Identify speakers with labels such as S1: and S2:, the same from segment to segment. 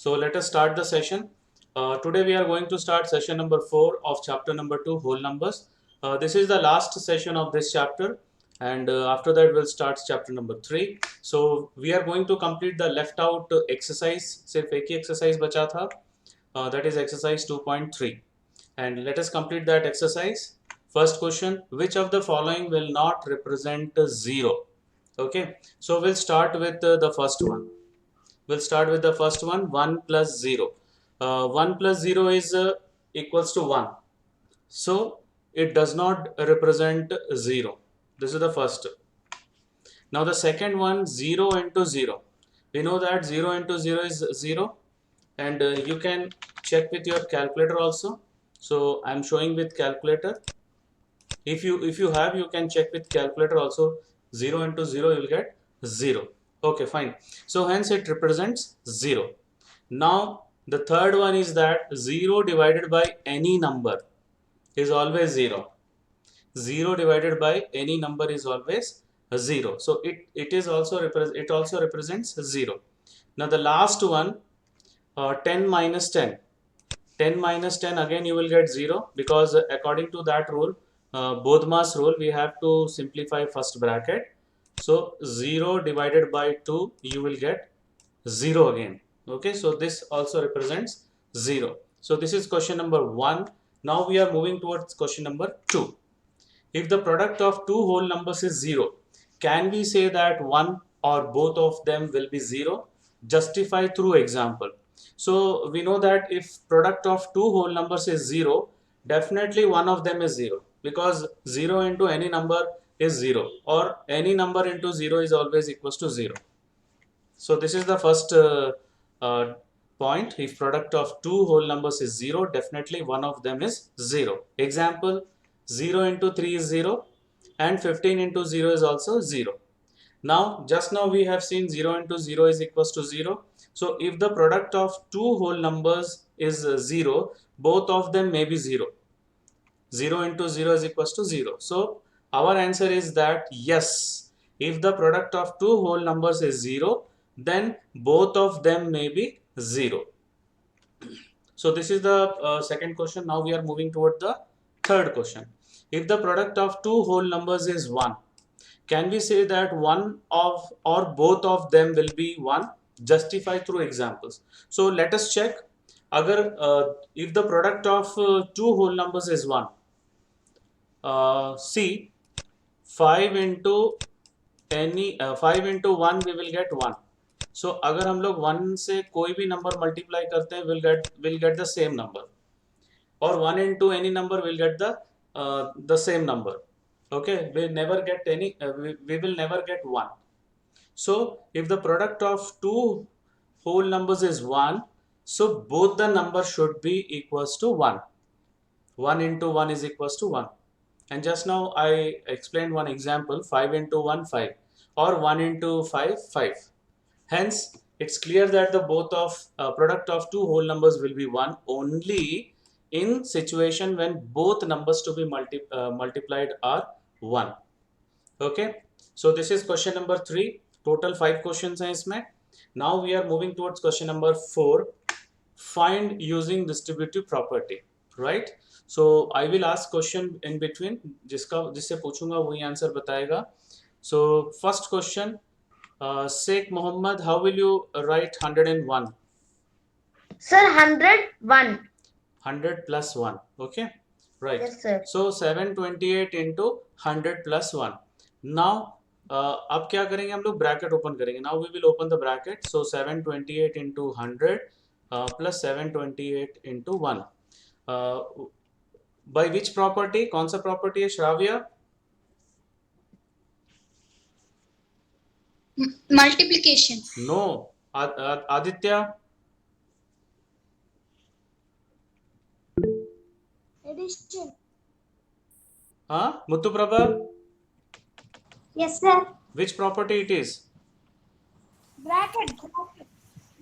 S1: So let us start the session. Today we are going to start session number 4 of chapter number 2, whole numbers. This is the last session of this chapter, and after that we'll start chapter number 3. So we are going to complete the left out exercise. सिर्फ एक ही exercise बचा था. That is exercise 2.3. And let us complete that exercise. First question: which of the following will not represent 0? Okay, so we'll start with the first one. We'll start with the first one, 1 plus 0. 1 plus 0 is equals to 1. So it does not represent 0. This is the first. Now the second one, 0 into 0. We know that 0 into 0 is 0, and you can check with your calculator also. So I'm showing with calculator. If you have, you can check with calculator also. 0 into 0, you will get 0. Okay, fine. So hence it represents 0. Now the third one is that 0 divided by any number is always 0. 0 divided by any number is always 0. So it also represents 0. Now the last one, 10 minus 10. 10 minus 10, again you will get 0, because according to that rule, Bodmas rule, we have to simplify first bracket. So 0 divided by 2, you will get 0 again. Okay, so this also represents 0. So this is question number 1. Now we are moving towards question number 2. If the product of two whole numbers is 0, can we say that one or both of them will be 0? Justify through example. So we know that if product of two whole numbers is 0, definitely one of them is 0, because 0 into any number is 0, or any number into 0 is always equals to 0. So this is the first uh, point. If product of two whole numbers is 0, definitely one of them is 0. Example, 0 into 3 is 0, and 15 into 0 is also 0. Now, just now we have seen 0 into 0 is equals to 0. So if the product of two whole numbers is 0, both of them may be 0. 0 into 0 is equals to 0. So our answer is that yes, if the product of two whole numbers is 0, then both of them may be 0. So this is the second question. Now we are moving toward the third question. If the product of two whole numbers is 1, can we say that one of or both of them will be 1? Justify through examples. So let us check. Agar if the product of two whole numbers is 1, see, 5 into 1 we will get 1. So अगर हम लोग 1 से कोई भी number multiply करते हैं, we'll get the same number, or 1 into any number will get the same number. Okay, we never get any we will never get 1. So if the product of two whole numbers is 1, so both the numbers should be equals to 1. 1 into 1 is equals to 1. And just now I explained one example, 5 into 1, 5, or 1 into 5, 5. Hence, it's clear that the both of product of two whole numbers will be 1 only in situation when both numbers to be multiplied are 1. Okay, so this is question number 3. Total 5 questions हैं इसमें. Now we are moving towards question number 4. Find using distributive property. Right? So I will ask question in between. जिससे पूछूंगा वही answer बताएगा. So first question. Sheikh Mohammed, how will you write 101?
S2: Sir, 101.
S1: 100 plus 1. Okay, right.
S2: Yes, sir.
S1: So 728 into 100 plus 1. Now अब क्या करेंगे हम लोग, bracket open करेंगे. Now we will open the bracket. So 728 into 100 plus 728 into 1. By which property? कौन सा property है Shravya?
S3: Multiplication.
S1: No. Aditya?
S3: Addition.
S1: Huh? Muthu Prabha?
S3: Yes, sir.
S1: Which property it is?
S3: Bracket.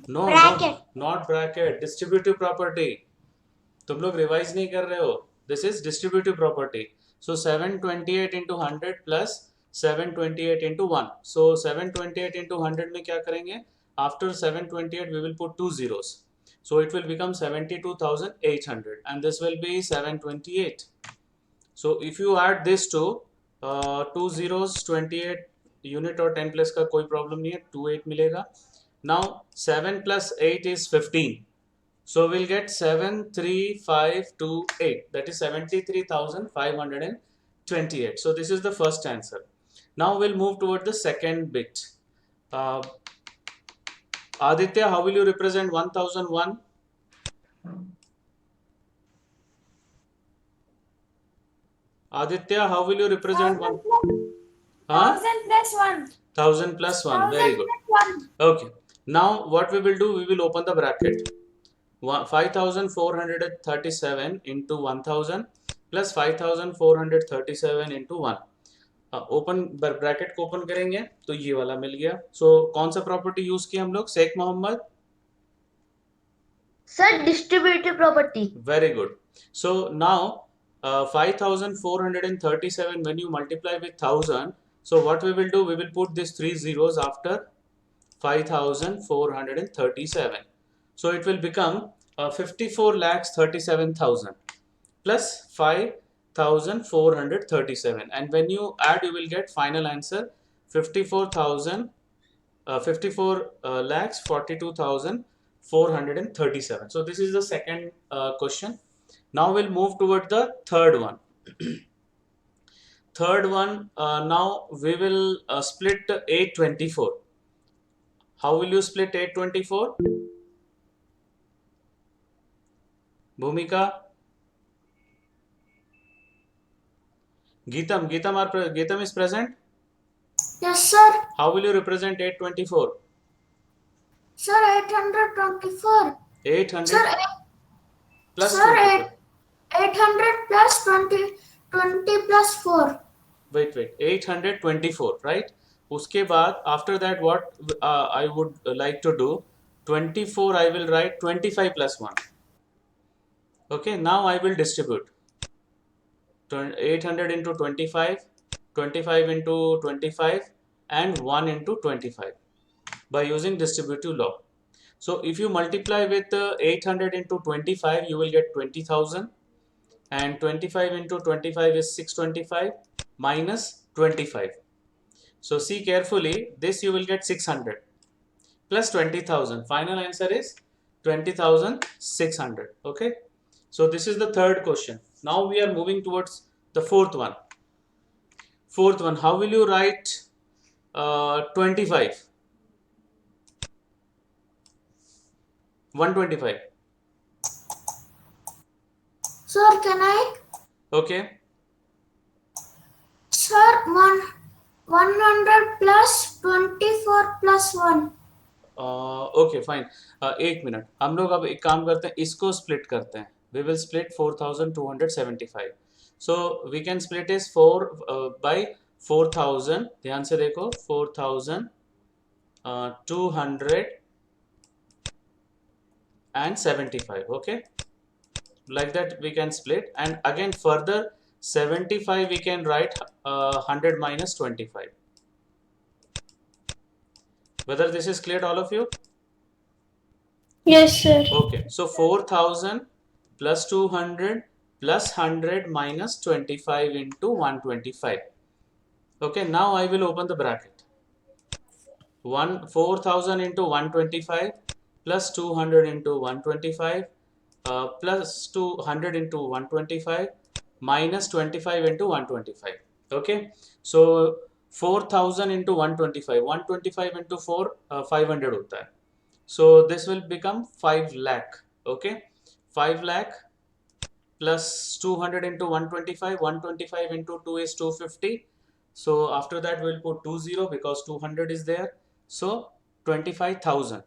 S1: No,
S3: Bracket.
S1: not bracket. Distributive property. तुम लोग revise नहीं कर रहे हो. This is distributive property. So 728 into 100 plus 728 into 1. So 728 into 100 में क्या करेंगे? After 728 we will put two zeros. So it will become 72,800 and this will be 728. So if you add this to 2 zeros 28 unit और 10 plus का कोई problem नहीं है, 28 मिलेगा. Now 7 plus 8 is 15. So we'll get 73528, that is 73,528. So this is the first answer. Now we'll move toward the second bit. Aditya, how will you represent 1001? Aditya, how will you represent 1? Huh?
S3: 1000 plus 1.
S1: 1000 plus 1. Very good.
S3: 1.
S1: Okay. Now what we will do, we will open the bracket. 5437 into 1000 plus 5437 into 1. Open bracket को open करेंगे तो ये वाला मिल गया. सो कौन सा property use किया हम लोग? Sheikh Mohammed.
S2: Sir distributive property.
S1: Very good. So now 5437 when you multiply with 1000, so what we will do, we will put these 3 zeros after 5437. So it will become 54,37,000 plus 5,437, and when you add you will get final answer 54,42,437. So this is the second question. Now we'll move toward the third one. Third one, now we will split 824. How will you split 824? Bhumika? Geetam is present?
S3: Yes, sir.
S1: How will you represent 824?
S3: Sir, 824.
S1: 800
S3: Sir,
S1: plus
S3: sir,
S1: 24.
S3: 800 plus 20 plus 4.
S1: Wait, 824, right? Uske baad, after that, what I would like to do, 24 I will write 25 plus 1. Okay, now I will distribute 800 into 25, 25 into 25 and 1 into 25 by using distributive law. So if you multiply with 800 into 25, you will get 20,000, and 25 into 25 is 625 minus 25. So see carefully, this you will get 600 plus 20,000. Final answer is 20,600. Okay. So this is the third question. Now we are moving towards the fourth one. Fourth one, how will you write 25? 125.
S3: Sir, can I?
S1: Okay.
S3: Sir, 100 plus 24 plus 1.
S1: Okay fine. एक minute, हम लोग अब एक काम करते हैं, इसको split करते हैं. We will split 4275. So we can split is 4 by 4000. ध्यान से देखो, 4275. Okay, like that we can split, and again further 75 we can write 100 minus 25. Whether this is clear to all of you?
S3: Yes, sir.
S1: Okay, so 4000 plus 200 plus 100 minus 25 into 125. Okay, now I will open the bracket. 4000 into 125 plus 200 into 125 plus 200 into 125 minus 25 into 125. Okay, so 4000 into 125 into 4 500 hota hai. So this will become 5 lakh. Okay, 5 lakh plus 200 into 125 into 2 is 250. So after that we'll put 20 because 200 is there. So 25,000.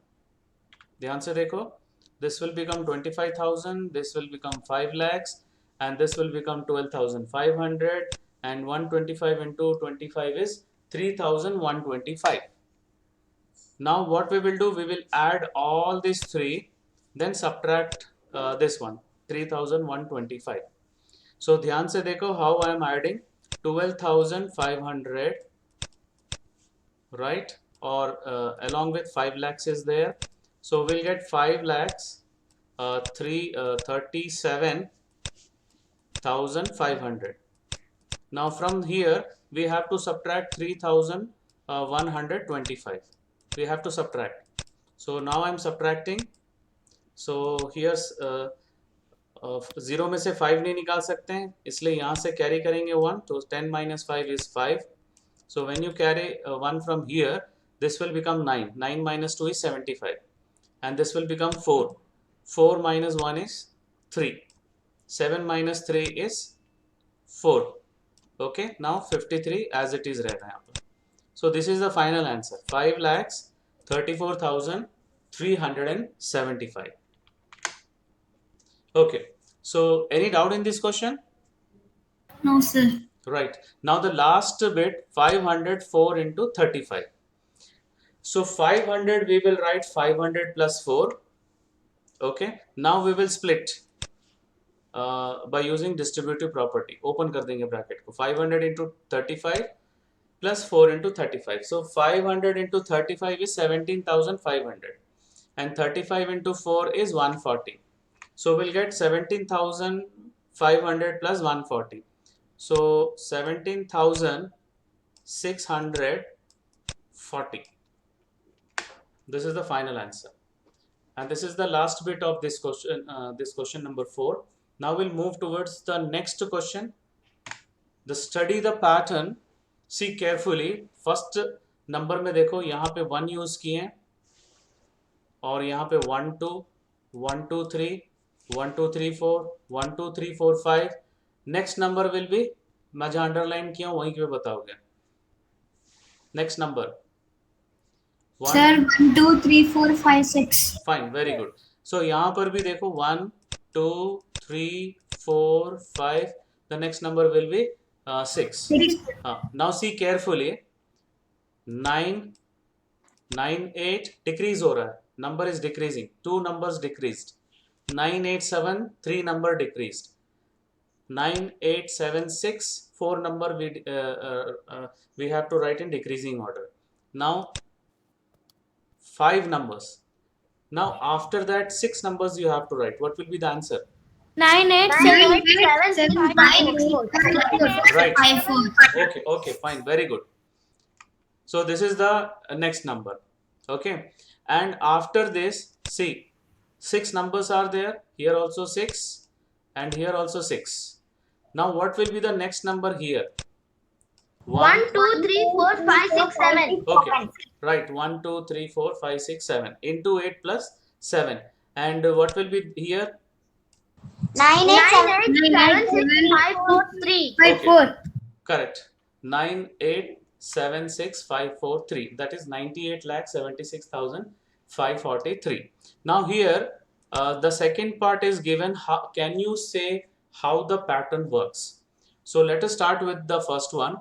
S1: ध्यान से देखो, this will become 25,000, this will become 5 lakhs, and this will become 12,500, and 125 into 25 is 3,125. Now what we will do, we will add all these three, then subtract this one, 3,125. So ध्यान से देखो how I am adding 12,500, right? Or along with 5 lakhs is there. So we'll get 5 lakhs 37,500. Now from here we have to subtract 3,125. We have to subtract. So now I'm subtracting. So here's 0 में से 5 नहीं निकाल सकते हैं, इसलिए यहाँ से carry करेंगे 1, तो 10 minus 5 is 5. So when you carry 1 from here, this will become 9. 9 minus 2 is 75. And this will become 4. 4 minus 1 is 3. 7 minus 3 is 4. Okay, now 53 as it is रहेगा यहाँ पर. So this is the final answer. 5,34,375. Okay, so any doubt in this question?
S3: No, sir.
S1: Right. Now the last bit, 504 into 35. So 500 we will write 500 plus 4. Okay. Now we will split by using distributive property. Open कर देंगे bracket को. 500 into 35 plus 4 into 35. So 500 into 35 is 17,500. And 35 into 4 is 140. So we'll get 17,500 plus 140. So 17,640. This is the final answer. And this is the last bit of this question number 4. Now we'll move towards the next question. The study the pattern. See carefully. First number में देखो यहाँ पे 1 use किए हैं और यहाँ पे 1 2 1 2 3 1 2 3 4 1 2 3 4 5. Next number will B, मैं जहाँ अंडरलाइन किया हूँ वहीं पे बताओगे. Next number
S3: Sir, 1, 2, 3, 4, 5, 6.
S1: Fine, very good. So यहाँ पर भी देखो 1 2 3 4 5. The next number will be 6. Now see carefully. 9 9 8 decrease हो रहा है, number is decreasing. 2 numbers decreased. 9 8 7 3 number decreased. 9 8 7 6 4 number we have to write in decreasing order. Now 5 numbers. Now after that 6 numbers you have to write. What will be the answer?
S3: 9, 8, 7, 5, 4.
S1: Right.
S3: 5, 4.
S1: Okay, fine, very good. So this is the next number. Okay, and after this, see, 6 numbers are there. Here also 6 and here also 6. Now what will be the next number here?
S2: 1, 2, 3, 4, 5, 6, 7.
S1: Okay, right. 1 2 3 4 5 6 7 into 8 plus 7. And what will be here?
S2: 9, 8, 7, 6, 5, 4, 3.
S3: 5, 4.
S1: Correct. 9 8 7 6 5 4 3. That is 98,76,543. Now here the second part is given. How can you say how the pattern works? So let us start with the first one.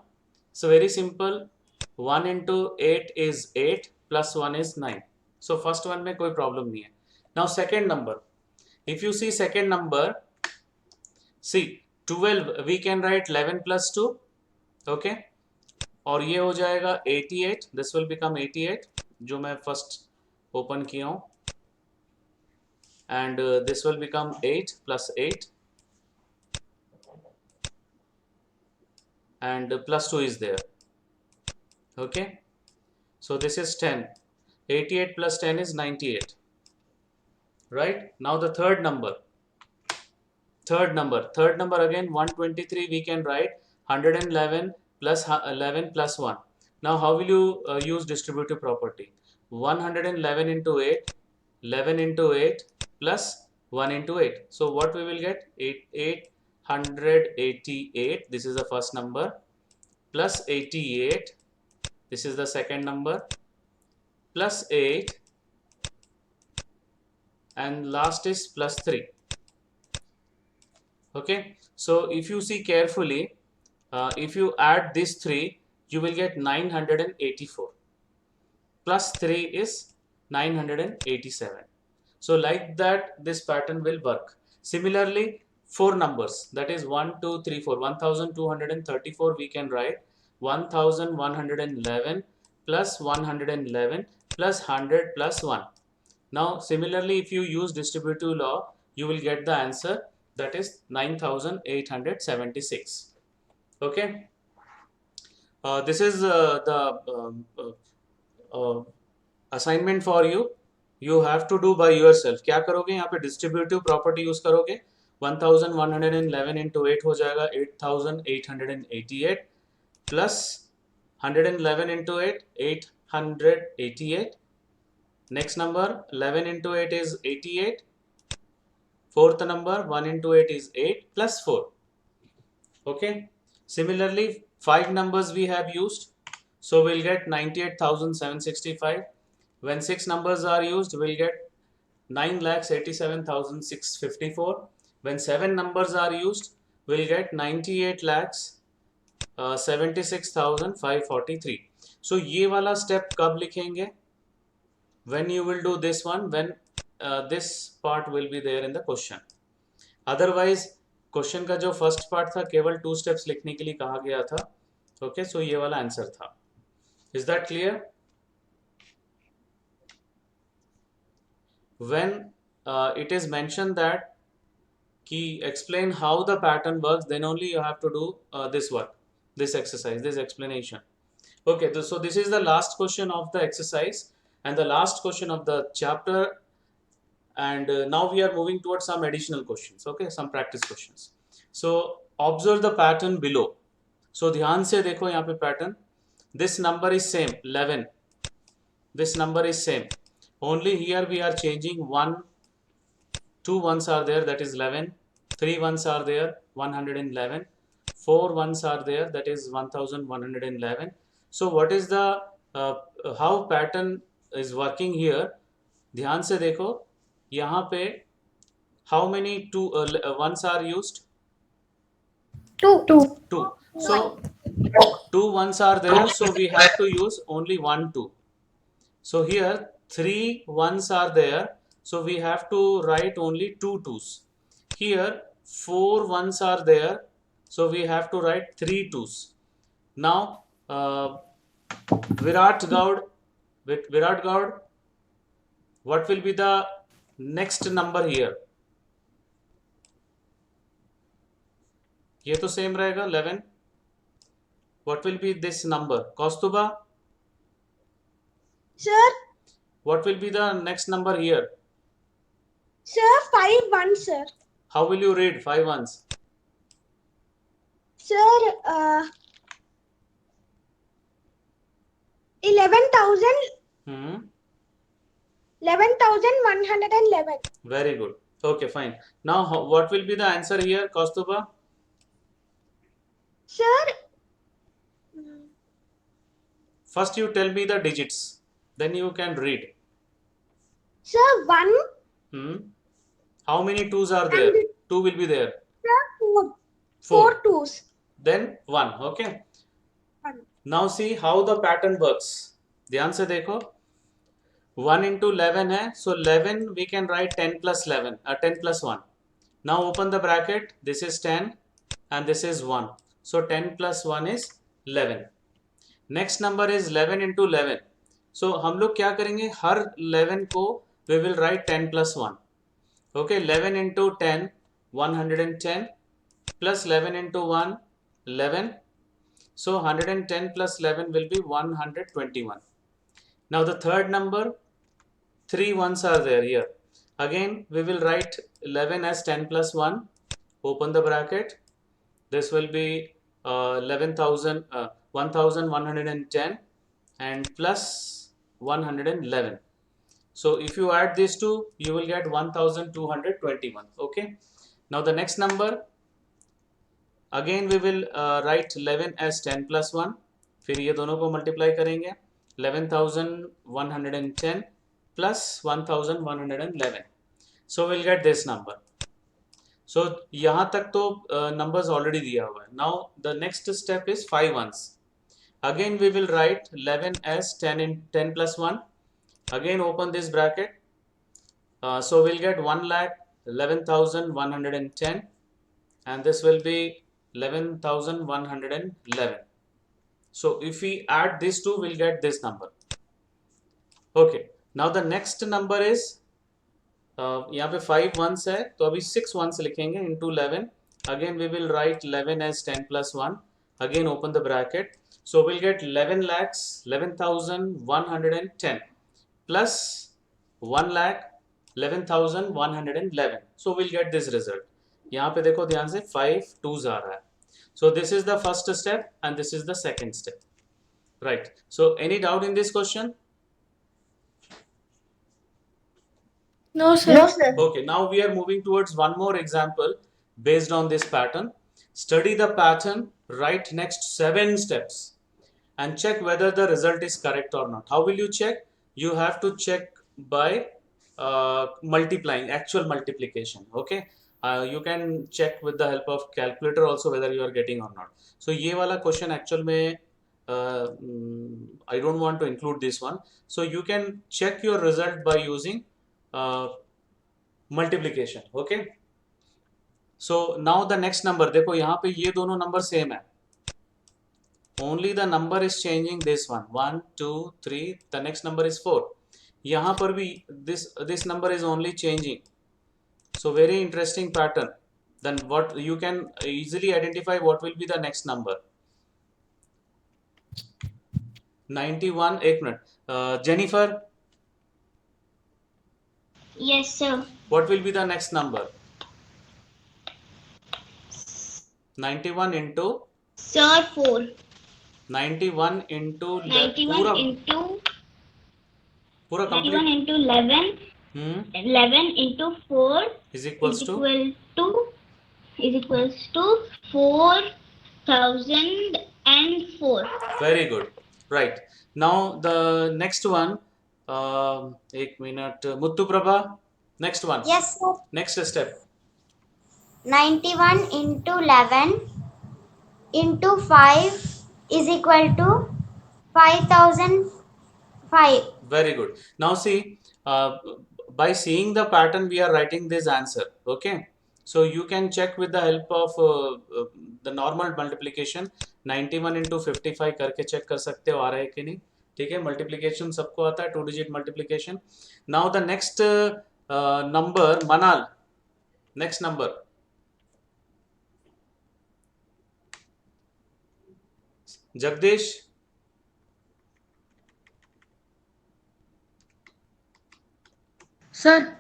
S1: So very simple. 1 into 8 is 8 plus 1 is 9. So first one में कोई problem नहीं है. Now second number. If you see second number, see 12 we can write 11 plus 2. Okay. और ये हो जाएगा 88. This will become 88 जो मैं first open किया हूँ. And this will become 8 plus 8. And plus 2 is there. Okay. So this is 10. 88 plus 10 is 98. Right. Now the third number. Third number again 123 we can write 111 plus 11 plus 1. Now how will you use distributive property? 111 into 8, 11 into 8 plus 1 into 8. So what we will get? 888. This is the first number. Plus 88. This is the second number. Plus 8. And last is plus 3. Okay. So if you see carefully, if you add these 3, you will get 984. Plus 3 is 987. So like that, this pattern will work. Similarly, 4 numbers, that is 1, 2, 3, 4. 1234 we can write 1111 plus 111 plus 100 plus 1. Now similarly, if you use distributive law, you will get the answer, that is 9876. Okay. This is the assignment for you. You have to do by yourself. क्या करोगे यहाँ पे? distributive property use करोगे. 1111 into 8 हो जाएगा 8888 plus 111 into 8 888. Next number 11 into 8 is 88. Fourth number 1 into 8 is 8 plus 4. Okay. Similarly, 5 numbers we have used. So we'll get 98,765. When 6 numbers are used, we'll get 9,87,654. When 7 numbers are used, we'll get 98,76,543. So ये वाला step कब लिखेंगे? When you will do this one, when this part will be there in the question. Otherwise, question का जो first part था केवल 2 steps लिखने के लिए कहा गया था. ओके, सो ये वाला आंसर था. Is that clear? When it is mention that कि explain how the pattern works, then only you have to do this work, this exercise, this explanation. Okay, so this is the last question of the exercise and the last question of the chapter, and now we are moving towards some additional questions. Okay, some practice questions. So observe the pattern below. So ध्यान से देखो यहाँ पे pattern. This number is same 11. This number is same. Only here we are changing 1, 2 ones are there, that is 11. 3 ones are there, 111. 4 ones are there, that is 1111. So what is the how pattern is working here? ध्यान से देखो यहाँ पे how many ones are used?
S3: 2.
S1: 2. So 2 ones are there, so we have to use only 1 2. So here 3 ones are there, so we have to write only 2 2s. Here 4 ones are there, so we have to write 3 2s. Now Virat Gaud, what will be the next number here? ये तो same रहेगा 11. What will be this number? Kaustuba,
S2: Sir,
S1: what will be the next number here?
S2: sir, 5 1, sir.
S1: How will you read 5 ones?
S2: Sir, 11,000,
S1: Hmm.
S2: 11,111.
S1: Very good. Okay, fine. Now what will be the answer here, Kaustuba?
S2: Sir,
S1: First you tell me the digits, then you can read.
S2: sir, 1,
S1: Hmm. How many 2s are there? 2 will be there.
S2: sir, 4.
S1: 4.
S2: 4 2s.
S1: Then 1. Okay.
S2: 1.
S1: Now see how the pattern works. ध्यान से देखो 1 into 11 है, so 11 we can write 10 plus 11, 10 plus 1. Now open the bracket, this is 10 and this is 1, so 10 plus 1 is 11. Next number is 11 into 11. So हम लोग क्या करेंगे, हर 11 को we will write 10 plus 1. Okay, 11 into 10 110 plus 11 into 1 11. So 110 plus 11 will be 121. Now the third number, 3 ones are there here. Again we will write 11 as 10 plus 1. Open the bracket. This will be 1110 and plus 111. So if you add these two, you will get 1221. Okay. Now the next number, again we will write 11 as 10 plus 1. फिर ये दोनों को multiply करेंगे. 11,110 plus 1,111. So we'll get this number. So यहाँ तक तो numbers already दिया हुआ है. Now the next step is 5 ones. Again we will write 11 as 10 plus 1. Again open this bracket. So we'll get 1,11,110 and this will be 11,111. So if we add these two, we'll get this number. Okay. Now the next number is यहाँ पे 5 once है तो अभी 6 once लिखेंगे into 11. Again we will write 11 as 10 plus 1. Again open the bracket. So we'll get 11 lakhs 11,110 plus 1 lakh 11,111. So we'll get this result. यहाँ पे देखो ध्यान से 5 2s आ रहा है. So this is the first step and this is the second step. Right. So any doubt in this question?
S3: No, sir.
S2: No, sir.
S1: Okay, now we are moving towards one more example based on this pattern. Study the pattern, write next 7 steps and check whether the result is correct or not. How will you check? You have to check by multiplying, actual multiplication. Okay, you can check with the help of calculator also whether you are getting or not. So ये वाला question actual में I don't want to include this one. So you can check your result by using multiplication. Okay. So now the next number, देखो यहाँ पे ये दोनों number same है. Only the number is changing this one. 1, 2, 3. The next number is 4. यहाँ पर भी this number is only changing. So very interesting pattern. Then what you can easily identify what will be the next number. 91. एक minute. Jennifer,
S2: Yes, sir.
S1: what will be the next number? 91 into
S2: Sir, 4.
S1: 91 into
S2: 91 into
S1: पूरा
S2: 91
S1: complete
S2: into 11. 11 into 4
S1: is equals
S2: is
S1: to
S2: equals to 4,004.
S1: very good. Right. Now the next one, एक minute, Muthu Prabha, next one.
S2: Yes, sir.
S1: Next step.
S2: 91 into 11 into 5 is equal to 5,005.
S1: Very good. Now see, by seeing the pattern, we are writing this answer. Okay. So you can check with the help of the normal multiplication. 91 into 55 करके check कर सकते हो आ रहा है कि नहीं. ठीक है, multiplication सबको आता है, 2 digit multiplication. Now the next number, Manal, next number. Jagdish,
S3: Sir.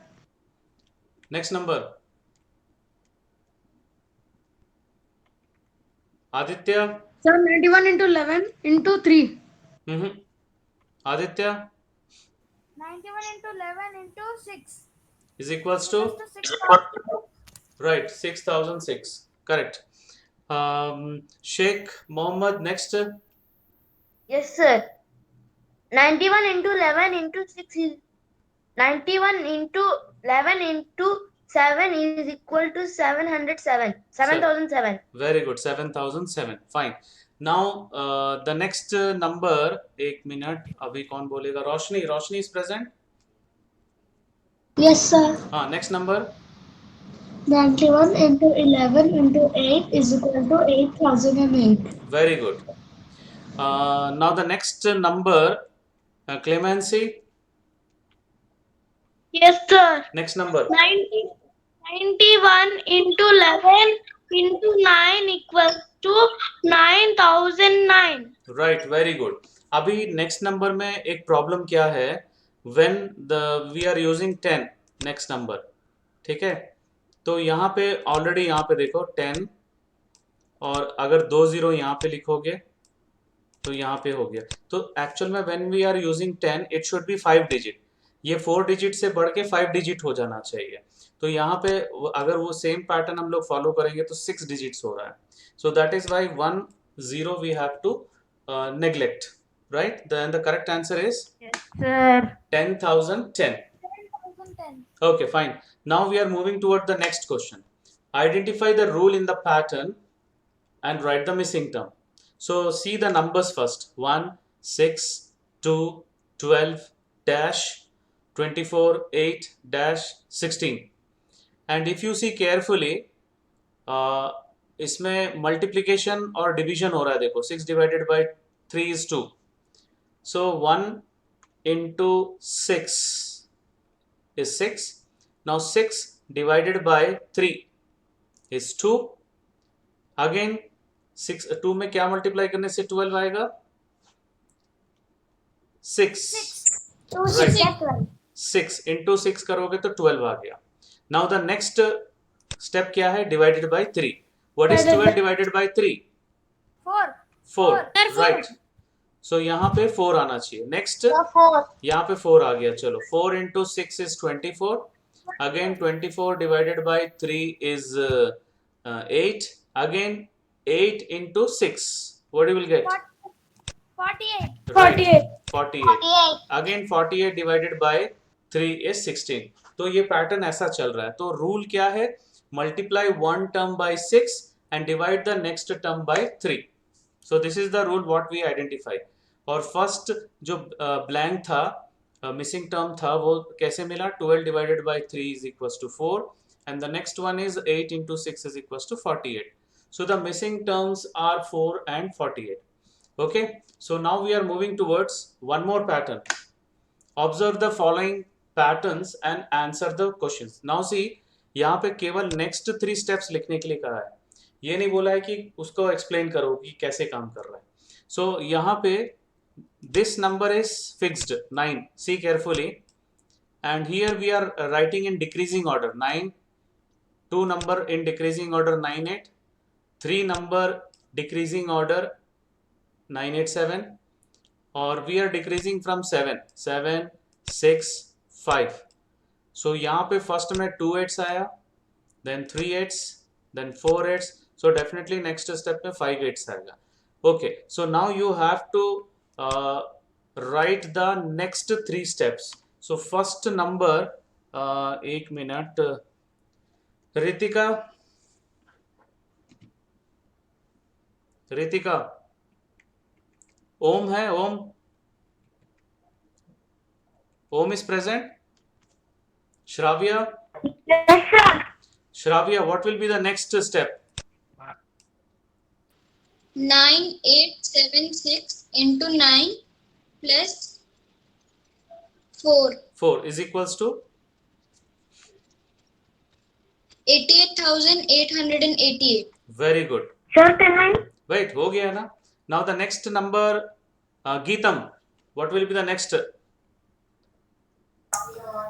S1: next number. Aditya.
S3: Sir, 91 into 11 into 3.
S1: Aditya
S4: 91 into 11 into 6
S1: is equals to
S4: equals to 6,000.
S1: right 6006. Correct. Sheikh Mohammed, next.
S2: Yes, sir. 91 into 11 into 6 is 91 into 11 into 7 is equal to 707. 7,007.
S1: Very good. 7007. Fine. Now the next number, एक minute, अभी कौन बोलेगा? रोशनी. रोशनी is present.
S3: Yes, sir.
S1: हाँ, next number.
S3: 91 into 11 into 8 is equal to 8,008.
S1: Very good. Now the next number, Clemency.
S2: Yes, sir.
S1: Next number.
S2: 91 into 11 into 9 equals to 9,009.
S1: Right, very good. अभी next number में एक problem क्या है? When we are using 10 next number, ठीक है? तो यहाँ पे already यहाँ पे देखो 10 और अगर 2 0 यहाँ पे लिखोगे तो यहाँ पे हो गया. तो actual में when we are using 10 it should be 5 digit. ये 4 digit से बढ़ के 5 digit हो जाना चाहिए. तो यहाँ पे अगर वो same pattern हम लोग follow करेंगे तो 6 digits हो रहा है. So that is why 1 0 we have to neglect, right? Then the correct answer is
S2: Sir.
S1: 10,010.
S4: 10,010.
S1: Okay, fine. Now we are moving toward the next question. Identify the rule in the pattern and write the missing term. So see the numbers first. 1, 6, 2, 12, dash, 24, 8, dash, 16. And if you see carefully, इसमें multiplication और division हो रहा है. देखो 6 divided by 3 is 2. So 1 into 6 is 6 Now 6 divided by 3 is 2. Again 2 में क्या multiply करने से 12 आएगा? 6.
S2: 2
S1: Right.
S2: 6 12.
S1: 6 into 6 करोगे तो 12 आ गया. Now the next step क्या है? Divided by 3. What is 12 divided by 3?
S4: 4.
S1: 4.
S4: Four.
S1: Right. So यहाँ पे 4 आना चाहिए. Next
S2: 4.
S1: यहाँ पे 4 आ गया. चलो 4 into 6 is 24. Again 24 divided by 3 is 8. Again 8 into 6. What you will get?
S4: 48.
S1: Right. 48. Again 48 divided by 3 is 16. तो ये पैटर्न ऐसा चल रहा है. तो रूल क्या है? Multiply one term by 6 and divide the next term by 3. So this is the rule what we identify. और फर्स्ट जो ब्लैंक था, मिसिंग टर्म था, वो कैसे मिला? 12 divided by 3 is equals to 4 and the next one is 8 into 6 is equals to 48. So the missing terms are 4 and 48. Okay, so now we are moving towards one more pattern. Observe the following patterns and answer the questions. Now see, यहाँ पे केवल next 3 steps लिखने के लिए कहा है. ये नहीं बोला है कि उसको explain करो कि कैसे काम कर रहा है. So यहाँ पे this number is fixed 9. See carefully, and here we are writing in decreasing order. 9, 2 number in decreasing order 9 8, 3 number decreasing order 9 8 7, or we are decreasing from 7 7 6 5. So यहाँ पे first में 2 8s आया, then 3 8s, then 4 8s. So definitely next step में 5 8s आएगा. Okay, so now you have to write the next 3 steps. So first number, एक minute, Ritika, ओम है? ओम is present? Shravya,
S2: Yes, sir.
S1: what will be the next step?
S5: 9876 into 9 plus 4.
S1: 4 is equals to
S5: 88,888.
S1: very good.
S2: Sir, can I?
S1: Wait, हो गया ना? Now the next number, Geetam, what will be the next?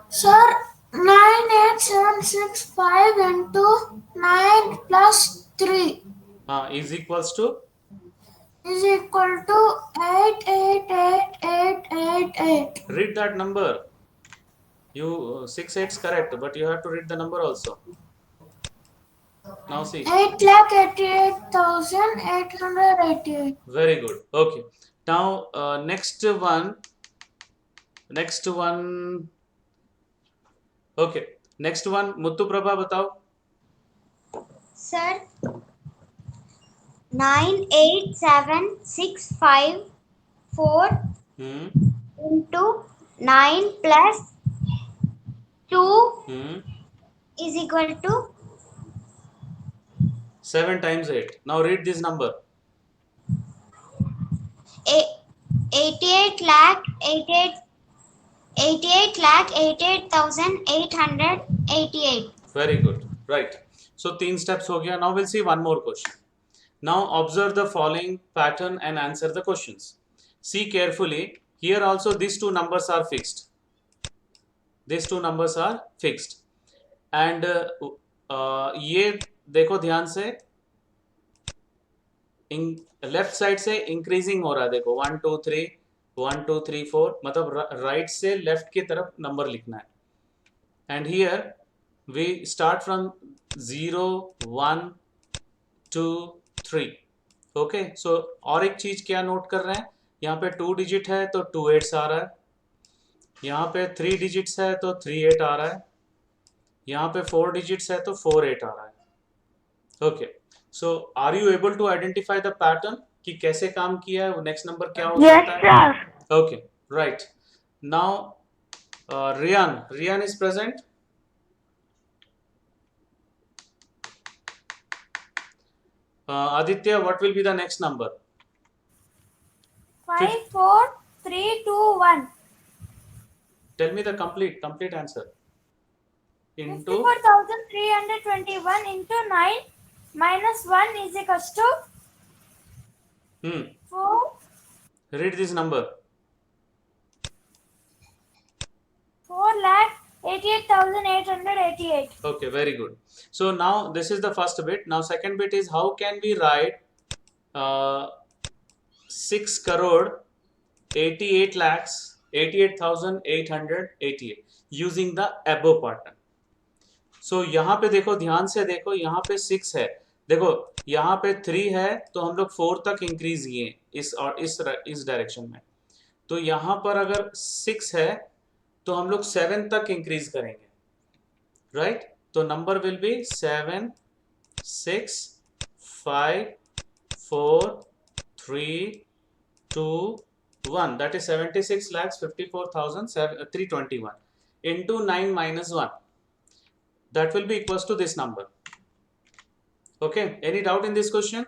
S3: Sir, 98765 into 9 plus 3
S1: Is equals to
S3: is equal to 888888.
S1: read that number. You 6 8's correct, but you have to read the number also. Now see.
S3: 8,88,888.
S1: Very good. Okay. Now next one. Okay. Next one. Muthu Prabha बताओ.
S5: Sir, 98764 into 9 plus 2 is equal to
S1: 7 times 8. Now read this number.
S5: 88,88,888.
S1: Very good. Right. So 3 steps हो गया. Now we'll see one more question. Now observe the following pattern and answer the questions. See carefully. Here also these two numbers are fixed. These two numbers are fixed. And ये देखो ध्यान से, left side से increasing हो रहा है. देखो 1 2 3 1 2 3 4, मतलब राइट से लेफ्ट की तरफ नंबर लिखना है. And here we start from 0 1 2 3. Okay, so और एक चीज क्या नोट कर रहे हैं, यहाँ पे 2 डिजिट है तो 2 8s आ रहा है, यहाँ पे 3 डिजिट्स है तो 3 8 आ रहा है, यहाँ पे 4 डिजिट्स है तो 4 8 आ रहा है. Okay, so are you able to identify the pattern कि कैसे काम किया है, नेक्स्ट नंबर क्या हो सकता है? Okay, right. Now Riyan is present. Aditya, what will be the next number?
S4: 54321.
S1: Tell me the complete answer. into
S4: 54,321 into 9 minus 1 is equals to 4
S1: read this number.
S4: 4,88,888.
S1: Okay, very good. So now this is the first bit. Now second bit is how can we write 6 crore 88 lakhs 88,888 using the above pattern. So यहाँ पे देखो, ध्यान से देखो, यहाँ पे 6 है, देखो यहाँ पे 3 है, तो हम लोग 4 तक इंक्रीज किए इस और इस डायरेक्शन में. तो यहाँ पर अगर 6 है तो हम लोग 7 तक इंक्रीज करेंगे, राइट? तो number will B 7 6 5 4 3 2 1, that is 76,54,321 into 9 minus 1, that will be equals to this number. Okay, any doubt in this question?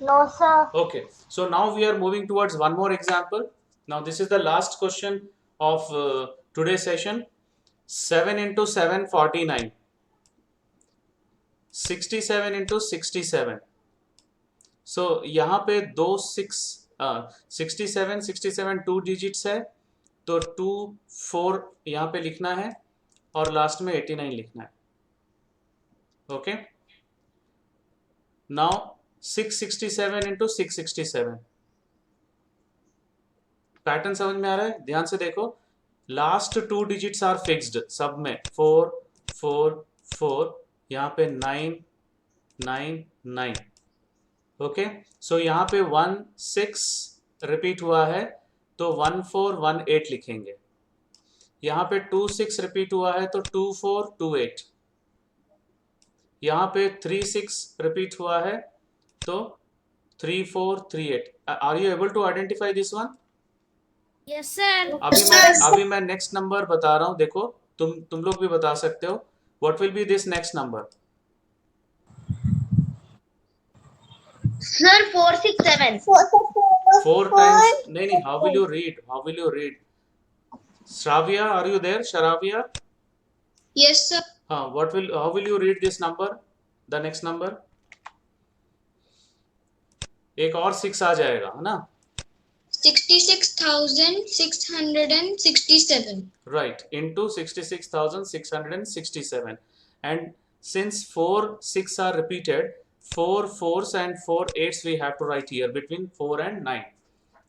S5: No, sir.
S1: Okay, so now we are moving towards one more example. Now this is the last question of today's session. 7 into 7 49, 67 into 67. So यहाँ पे 67 2 digits है, तो 2 4 यहाँ पे लिखना है और last में 89 लिखना है. Okay, now 667 into 667. पैटर्न समझ में आ रहा है? ध्यान से देखो, लास्ट 2 डिजिट्स आर फिक्स्ड सब में, 4 4 4, यहाँ पे 9 9 9. ओके, सो यहाँ पे 1 6 रिपीट हुआ है, तो 1 4 1 8 लिखेंगे. यहाँ पे 2 6 रिपीट हुआ है, तो 2 4 2 8. यहाँ पे 3 6 रिपीट हुआ है, तो 3 4 3 8. Are you able to identify this one?
S4: Yes, sir.
S1: अभी मैं नेक्स्ट नंबर बता रहा हूँ, देखो तुम लोग भी बता सकते हो. What will be this next number?
S2: Sir, 4 6 7.
S1: 4 times, नहीं, how will you read? Shravya, are you there? Shravya?
S5: Yes, sir.
S1: how will you read this number, the next number? एक और 6 आ जाएगा, है ना?
S5: 66,667.
S1: Right, into 66,667. And since 4 6 are repeated, 4 4s and 4 8s we have to write here between 4 and 9.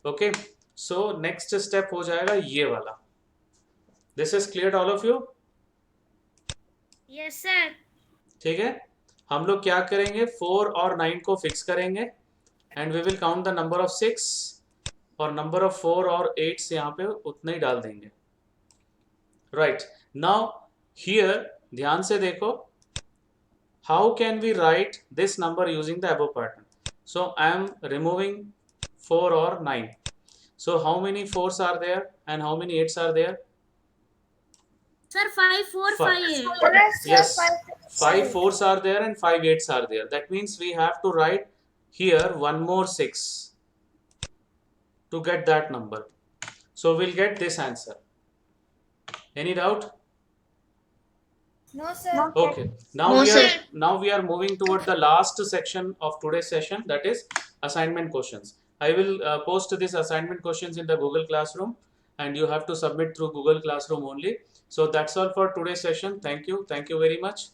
S1: Okay, so next step हो जाएगा ये वाला. This is clear to all of you?
S4: Yes, sir.
S1: ठीक है, हम लोग क्या करेंगे, 4 और 9 को फिक्स करेंगे and we will count the number of 6 और number of 4 और 8 यहाँ पे उतना ही डाल देंगे. Right, now here ध्यान से देखो, how can we write this number using the above pattern? So I am removing 4 or 9. So how many 4s are there and how many 8s are there?
S4: Sir, 5 4
S1: Five.
S4: 5 8.
S1: Yes, 5 4s are there and 5 8s are there. That means we have to write here one more 6 to get that number. So we'll get this answer. Any doubt?
S4: No, sir.
S1: Okay, now we are moving toward the last section of today's session, that is assignment questions. I will post this assignment questions in the Google Classroom and you have to submit through Google Classroom only. So that's all for today's session. Thank you very much.